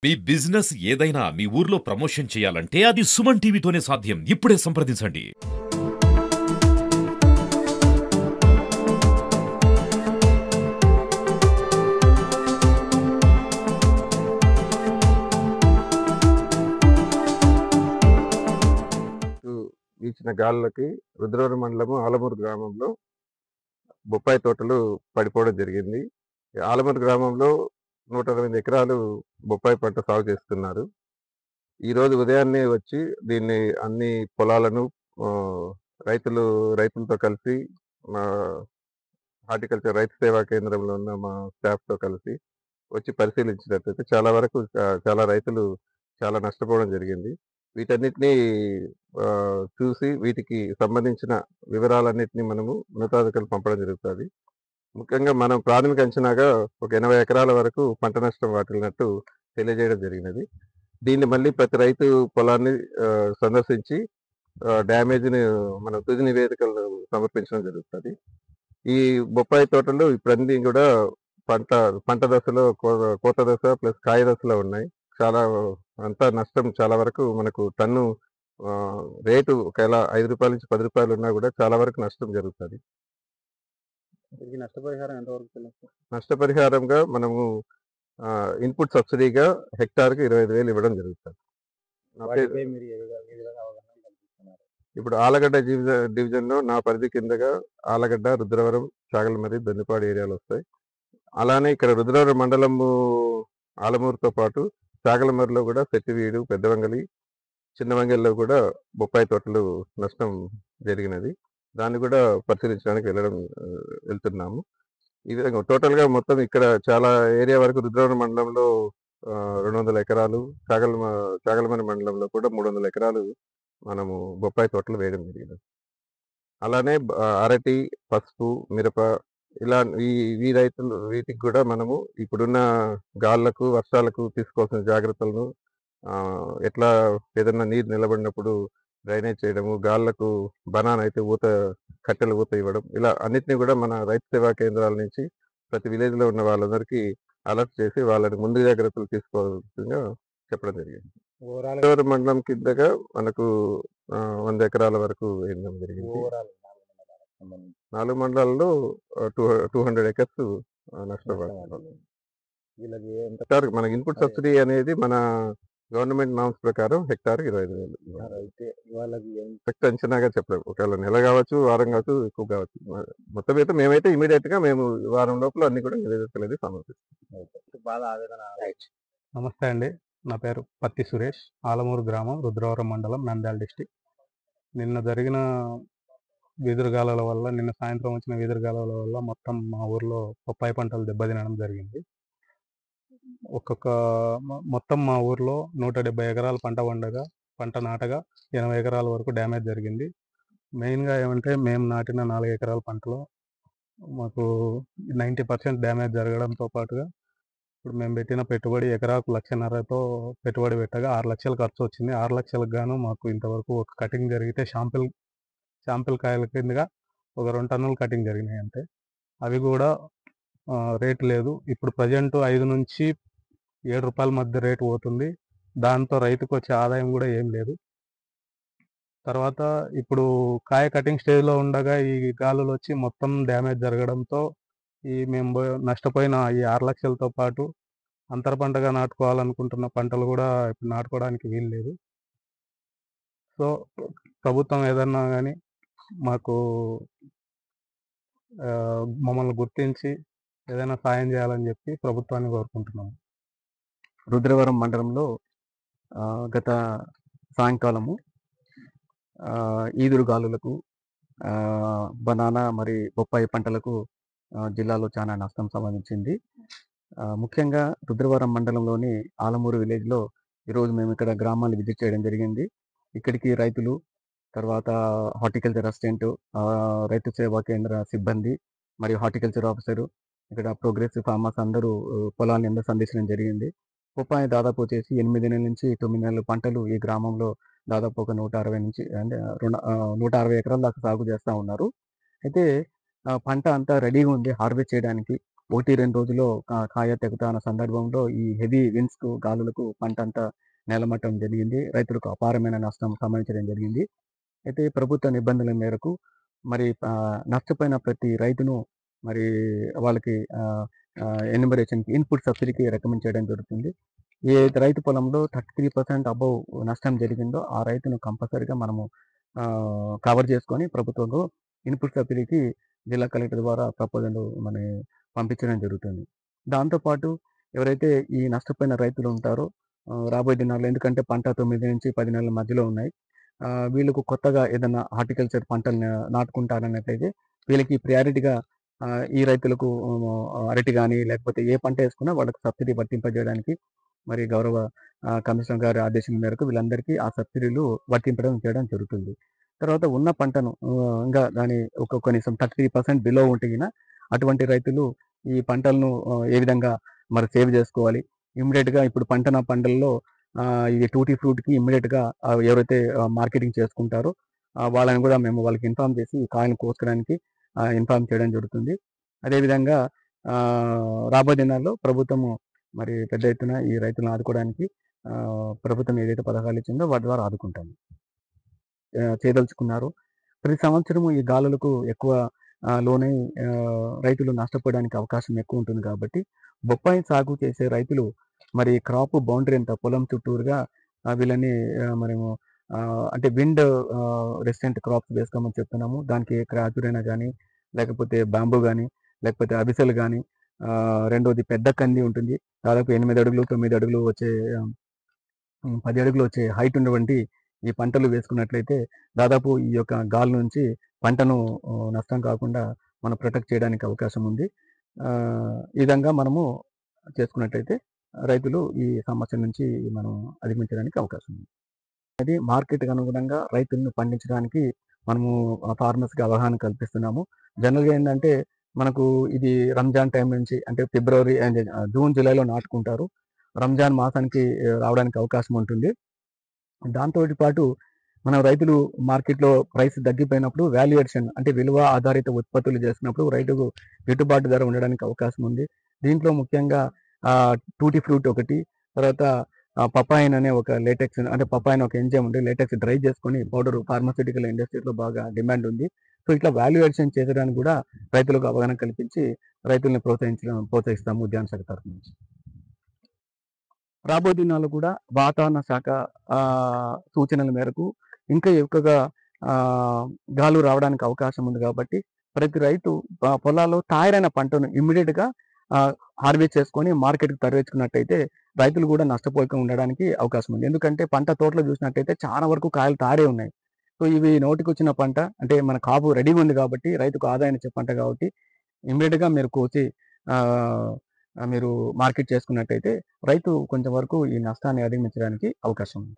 మీ business ఏదైనా మీ ఊర్లో promotion చేయాలంటే అది సుమన్ టీవీతోనే సాధ్యం. ఇప్పుడే సంప్రదించండి. వీచిన గాలులకి రుద్రవరం మండలము ఆలమూరు గ్రామంలో బొప్పాయి తోటలు పడిపోవడం జరిగింది. ఆలమూరు గ్రామంలో 108 ఎకరాలు బొప్పాయి పంట సాగు చేస్తున్నారు. ఈరోజు ఉదయాన్నే వచ్చి దీన్ని అన్ని పొలాలను ఆహ్, రైతులతో కలిసి మా హార్టికల్చర్ రైతు సేవా కేంద్రంలో ఉన్న మా స్టాఫ్‌తో కలిసి వచ్చి పరిశీలించినట్టయితే చాలా వరకు చాలా రైతులు చాలా నష్టపోవడం జరిగింది. వీటన్నిటిని చూసి వీటికి సంబంధించిన వివరాలన్నిటిని మనము ఉన్నతాధికారులకు పంపడం జరుగుతాది. ముఖ్యంగా మనం ప్రాథమిక అంచనాగా ఒక 80 ఎకరాల వరకు పంట నష్టం వాటిల్లినట్టు తెలియజేయడం జరిగినది. దీన్ని మళ్ళీ ప్రతి రైతు పొలాన్ని సందర్శించి డ్యామేజ్‌ని మనం తుది నివేదికలు సమర్పించడం జరుగుతది. ఈ బొప్పాయి తోటలు ఇప్పుడన్నీ గూడా పంట పంట దశలో కోత దశ ప్లస్ కాయ దశలో ఉన్నాయి. చాలా అంతా నష్టం చాలా వరకు మనకు టన్ను రేటు ఒకవేళ రూ. 5 నుంచి రూ. 10 ఉన్నా గూడా చాలా వరకు నష్టం జరుగుతది. దీనికి నష్టపరిహారం ఎంతవరకు చెల్లిస్తారు? నష్టపరిహారంగా మనము ఇన్‌పుట్ సబ్సిడీగా హెక్టార్‌కి 25,000 ఇవ్వడం జరుగుతది. నా పేరు వాటిపై మీరు ఏ విధంగా అవగాహన కల్పిస్తున్నారు? ఇప్పుడు ఆలగడ్డ డివిజన్‌లో నా పరిధి కిందగా ఆలగడ్డ, రుద్రవరం, చాగల్మరి, దొన్నిపాడు ఏరియాలొస్తాయి. అలానే ఇక్కడ రుద్రవరం మండలము ఆలమూరుతో పాటు చాగల్మరిలో గూడా సెట్టివీడు, పెద్దవంగలి, చిన్నవంగలిలో గూడా బొప్పాయి తోటలు నష్టం జరిగినది. దాన్ని గూడా పరిశీలించడానికి వెళ్తున్నాము. ఈ విధంగా టోటల్‌గా మొత్తం ఇక్కడ చాలా ఏరియా వరకు రుద్రవరం మండలంలో 200 ఎకరాలు, చాగల్మరి మండలంలో కూడా 300 ఎకరాలు మనము బొప్పాయి తోటలు వేయడం జరిగినది. అలానే అరటి, పసుపు, మిరప ఇలా ఈ ఈ రైతులు వీటికి గూడా మనము ఇప్పుడున్న గాలులకు, వర్షాలకు తీసుకోవాల్సిన జాగ్రత్తలను ఎట్లా ఏదన్నా నీరు నిలబడినప్పుడు డ్రైనేజ్ చేయడము, గాలులకు బనానా అయితే కట్టెలు ఊత ఇవ్వడం ఇలా అన్నిటిని గూడా మన రైతు సేవా కేంద్రాల నుంచి ప్రతి విలేజ్‌లో ఉన్న వాళ్ళందరికీ అలర్ట్ చేసి వాళ్ళని ముందు జాగ్రత్తలు తీసుకోవాల్సిందిగా చెప్పడం జరిగింది. ఓవరాల్‌గా రుద్రవరం మండలం కిందగా మనకు 100 ఎకరాల వరకు వేయడం జరిగింది. ఓవరాల్ 4 మండలాల్లో 200 ఎకర్స్ నష్టపోతున్నారు. వీళ్ళకి ఎంత హెక్టార్‌కి మనకి ఇన్‌పుట్ సబ్సిడీ అనేది మన గవర్నమెంట్ నార్మ్స్ ప్రకారం హెక్టార్‌కి 25,000 అయితే వాళ్ళకి ఎంత కరెక్ట్ అంచనాగా చెప్పలేము. ఒకవేళ నెల గావచ్చు, వారం గావచ్చు, ఎక్కువ గావచ్చు. మొత్తం అయితే మేమైతే ఇమ్మీడియేట్‌గా మేము వారం లోపల అన్నీ కూడా నివేదికలనేది సమర్పిస్తాం. బాధ ఆవేదన నమస్తే అండి. నా పేరు పత్తి సురేష్. ఆలమూరు గ్రామం, రుద్రవరం మండలం, నంద్యాల డిస్టిక్. నిన్న జరిగిన వెదురుగాలుల వల్ల, నిన్న సాయంత్రం వచ్చిన వెదురుగాలుల వల్ల మొత్తం మా ఊర్లో బొప్పాయి పంటలు దెబ్బతినడం జరిగింది. మొత్తం మా ఊర్లో 170 ఎకరాలు పంట నాటగా 80 ఎకరాల వరకు డ్యామేజ్ జరిగింది. మెయిన్‌గా ఏమంటే మేము నాటిన 4 ఎకరాల పంటలో మాకు 90% డ్యామేజ్ జరగడంతో పాటుగా ఇప్పుడు మేము పెట్టిన పెట్టుబడి ఎకరాకు 1,50,000తో పెట్టుబడి పెట్టగా 6 లక్షలు ఖర్చొచ్చింది. 6 లక్షలకు గాను మాకు ఇంతవరకు ఒక కటింగ్ జరిగితే శాంపిల్ కాయల కిందగా ఒక 2 టన్నులు కటింగ్ జరిగినాయి అంతే. అవి గూడా రేట్ లేదు. ఇప్పుడు ప్రెజెంట్ రూ. 5-7 మధ్య రేటు పోతుంది. దాంతో రైతుకొచ్చే ఆదాయం గూడా ఏం లేదు. తర్వాత ఇప్పుడు కాయ కటింగ్ స్టేజ్‌లో ఉండగా ఈ గాలులొచ్చి మొత్తం డ్యామేజ్ జరగడంతో మేము నష్టపోయిన ఈ 6 లక్షలతో పాటు అంతర పంటగా నాటుకోవాలనుకుంటున్న పంటలు గూడా ఇప్పుడు నాటుకోవడానికి వీలు లేదు. సో, ప్రభుత్వం ఏదన్నా గాని మాకు మమ్మల్ని గుర్తించి ఏదైనా సాయం జేయాలని జెప్పి ప్రభుత్వాన్ని కోరుకుంటున్నాము. రుద్రవరం మండలంలో గత సాయంకాలము ఈదురుగాలులకు బనానా మరి బొప్పాయి పంటలకు జిల్లాలో చాలా నష్టం సంభవించింది. ముఖ్యంగా రుద్రవరం మండలంలోని ఆలమూరు విలేజ్‌లో ఈరోజు మేము ఇక్కడ గ్రామాన్ని విజిట్ చేయడం జరిగింది. ఇక్కడికి రైతులు, తర్వాత హార్టికల్చర్ అసిస్టెంటు, రైతు సేవా కేంద్ర సిబ్బంది మరియు హార్టికల్చర్ ఆఫీసరు, ఇక్కడ ప్రోగ్రెసివ్ ఫార్మర్స్ అందరూ పొలాన్ని అందరూ సందర్శించడం జరిగింది. బొప్పాయి దాదాపు వచ్చేసి 8 నెలల నుంచి 9 నెలల పంటలు ఈ గ్రామంలో దాదాపు ఒక 160 నుంచి అంటే 160 ఎకరాల దాకా సాగు చేస్తా ఉన్నారు. అయితే పంట అంతా రెడీగా ఉంది హార్వెస్ట్ చేయడానికి. 1, 2 రోజుల్లో కాయ తెగుతా అన్న సందర్భంలో ఈ హెవీ విండ్స్‌కు, గాలులకు పంట అంతా నేలమట్టం జరిగింది. రైతులకు అపారమైన నష్టం సంభవించడం జరిగింది. అయితే ప్రభుత్వ నిబంధనల మేరకు మరి నష్టపోయిన ప్రతి రైతును మరి వాళ్ళకి ఎన్యుమరేషన్‌కి ఇన్‌పుట్ సబ్సిడీకి రికమెండ్ చేయడం జరుగుతుంది. ఏ రైతు పొలంలో 33% అబోవ్ నష్టం జరిగిందో ఆ రైతును కంపల్సరీగా మనము కవర్ చేసుకొని ప్రభుత్వంలో ఇన్‌పుట్ సబ్సిడీకి జిల్లా కలెక్టర్ ద్వారా ప్రపోజల్ పంపించడం జరుగుతుంది. దాంతో పాటు ఎవరైతే ఈ నష్టపోయిన రైతులు ఉంటారో రాబోయే దినాల్లో ఎందుకంటే పంట 9-10 నెలల మధ్యలో ఉన్నాయి. వీళ్ళకు కొత్తగా ఏదన్నా హార్టికల్చర్ పంటలు నాటుకుంటారన్నట్లయితే వీళ్ళకి ప్రయారిటీగా ఈ రైతులకు అరటి గాని, లేకపోతే ఏ పంట ఏసుకున్నా వాళ్ళకి సబ్సిడీ వర్తింపజేయడానికి మరి గౌరవ కమిషనర్ గారి ఆదేశం మేరకు వీళ్ళందరికీ ఆ సబ్సిడీలు చేయడం జరుగుతుంది. తర్వాత ఉన్న పంటను ఇంకా దాని కనీసం 33% బిలో ఉంటే గిన అటువంటి రైతులు ఈ పంటలను ఏ విధంగా మరి సేవ్ చేసుకోవాలి. ఇమ్మీడియేట్‌గా ఇప్పుడు పంటల్లో ఇది టూటీ ఫ్రూట్‌కి ఇమ్మీడియేట్‌గా ఎవరైతే మార్కెటింగ్ చేసుకుంటారో వాళ్ళని కూడా మేము వాళ్ళకి ఇన్ఫార్మ్ చేసి కాయను కోసుకోవడానికి ఇన్ఫార్మ్ చేయడం జరుగుతుంది. అదేవిధంగా రాబోయే దినాల్లో ప్రభుత్వము మరి పెద్ద ఎత్తున ఈ రైతులను ఆదుకోవడానికి ప్రభుత్వం ఏదైతే పథకాలు ఇచ్చిందో వాటి ద్వారా ఆదుకుంటాము. చేయదలుచుకున్నారు. ప్రతి సంవత్సరము ఈ గాలులకు ఎక్కువ లోనై రైతులు నష్టపోవడానికి అవకాశం ఎక్కువ ఉంటుంది కాబట్టి బొప్పాయి సాగు చేసే రైతులు మరి క్రాప్ బౌండరీ అంతా పొలం చుట్టూరుగా వీళ్ళని మనము అంటే విండ్ రెసిస్టెంట్ క్రాప్స్ వేసుకోమని చెప్తున్నాము. దానికి క్రాచురైనా కానీ, లేకపోతే బాంబూ కానీ, లేకపోతే అవిసెలు కానీ, రెండోది పెద్ద కంది ఉంటుంది. దాదాపు 8 అడుగులు, 9 అడుగులు వచ్చే 10 అడుగులు వచ్చే హైట్ ఉన్నటువంటి ఈ పంటలు వేసుకున్నట్లయితే దాదాపు ఈ యొక్క గాలి నుంచి పంటను నష్టం కాకుండా మనం ప్రొటెక్ట్ చేయడానికి అవకాశం ఉంది. ఈ విధంగా మనము చేసుకున్నట్లయితే రైతులు ఈ సమస్య నుంచి మనం అధిగమించడానికి అవకాశం ఉంది. అది మార్కెట్‌కి అనుగుణంగా రైతులను పండించడానికి మనము ఫార్మర్స్‌కి అవగాహన కల్పిస్తున్నాము. జనరల్‌గా ఏందంటే మనకు ఇది రంజాన్ టైం నుంచి అంటే ఫిబ్రవరి అండ్ జూన్, జూలైలో నాటుకుంటారు. రంజాన్ మాసానికి రావడానికి అవకాశం ఉంటుంది. దాంతోటి పాటు మనం రైతులు మార్కెట్‌లో ప్రైస్ తగ్గిపోయినప్పుడు వాల్యుయేషన్ అంటే విలువ ఆధారిత ఉత్పత్తులు చేసినప్పుడు రైతుకు గిట్టుబాటు ధర ఉండడానికి అవకాశం ఉంది. దీంట్లో ముఖ్యంగా టూటీ ఫ్రూట్ ఒకటి, తర్వాత పపాయిన్ అనే ఒక లేటెక్స్ అంటే పపాయిన్ ఒక ఎంజైమ్ ఉంది. లేటెక్స్ డ్రై చేసుకొని పౌడర్ ఫార్మాస్యూటికల్ ఇండస్ట్రీస్‌లో బాగా డిమాండ్ ఉంది. సో ఇట్లా వాల్యుయేషన్ చేసేయడానికి కూడా రైతులకు అవగాహన కల్పించి రైతుల్ని ప్రోత్సహిస్తాము ఉద్యాన శాఖ తరఫు నుంచి. రాబోయే దినాల్లో కూడా వాతావరణ శాఖ సూచనల మేరకు ఇంకా ఎక్కువగా గాలులు రావడానికి అవకాశం ఉంది కాబట్టి ప్రతి రైతు పొలాల్లో తయారైన పంటను ఇమ్మీడియేట్‌గా హార్వెస్ట్ చేసుకొని మార్కెట్‌కి తరలించుకున్నట్టయితే రైతులు కూడా నష్టపోకుండా ఉండడానికి అవకాశం ఉంది. ఎందుకంటే పంట తోటలో చూసినట్టయితే చాలా వరకు కాయలు తారే ఉన్నాయి. సో ఇవి నోటికొచ్చిన పంట అంటే మన కాపు రెడీగా ఉంది కాబట్టి రైతుకు ఆదాయాన్నిచ్చే పంట కాబట్టి ఇమ్మీడియేట్‌గా మీరు కోసి మీరు మార్కెట్ చేసుకున్నట్టయితే రైతు కొంచెం వరకు ఈ నష్టాన్ని అధిగమించడానికి అవకాశం ఉంది.